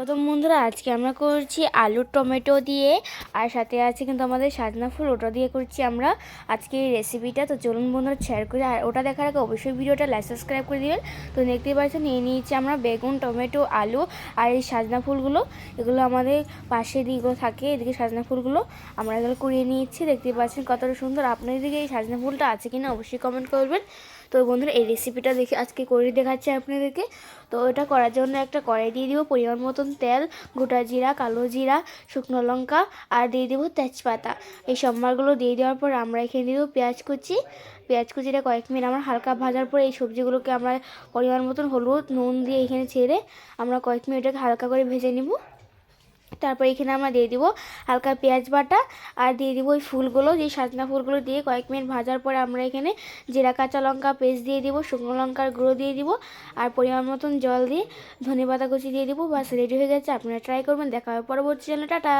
তো বন্ধুরা আজকে আমরা করছি আলু টমেটো দিয়ে, আর সাথে আছে কিন্তু আমাদের সাজনা ফুল, ওটা দিয়ে করছি আমরা আজকে এই রেসিপিটা। তো চলুন বন্ধুরা শেয়ার করি, আর ওটা দেখার আগে অবশ্যই ভিডিওটা লাইক সাবস্ক্রাইব করে দিবেন। তো দেখতেই পাচ্ছেন নিয়ে নিয়েছি আমরা বেগুন, টমেটো, আলু আর এই সাজনা ফুলগুলো। এগুলো আমাদের পাশে দিকে থাকে, এদিকে সাজনা ফুলগুলো আমরা এগুলো কুড়িয়ে নিয়েছি। দেখতেই পাচ্ছেন কতটা সুন্দর। আপনাদের দিকে এই সাজনা ফুলটা আছে কিনা অবশ্যই কমেন্ট করবেন। তো বন্ধুরা এই রেসিপিটা দেখে আজকে করে দেখাচ্ছি আপনাদেরকে। তো এটা করার জন্য একটা কড়াই দিয়ে দিব পরিমাণ মতন তেল, গোটা জিরা, কালো জিরা, শুকনো লঙ্কা আর দিয়ে দেবো তেজপাতা। এই সম্বারগুলো দিয়ে দেওয়ার পর আমরা এখানে দিয়ে দেবো পেঁয়াজ কুচি। পেঁয়াজ কুচিটা কয়েক মিনিট আমরা হালকা ভাজার পর এই সবজিগুলোকে আমরা পরিমাণ মতন হলুদ নুন দিয়ে এখানে ছেড়ে আমরা কয়েক মিনিট এটাকে হালকা করে ভেজে নিব। তারপর এখানে আমরা দিয়ে দিব হালকা পেঁয়াজ বাটা আর দিয়ে দিব ওই ফুলগুলো, যে সাজনা ফুলগুলো দিয়ে কয়েক মিনিট ভাজার পরে আমরা এখানে জিরা কাঁচা লঙ্কা পেস্ট দিয়ে দিব, শুকনো লঙ্কার গুঁড়ো দিয়ে দিব আর পরিমাণ মতন জল দিয়ে ধনেপাতা কুচি দিয়ে দিব। বাস রেডি হয়ে গেছে। আপনারা ট্রাই করবেন। দেখা হবে পরবর্তী চ্যানেলে। টাটা।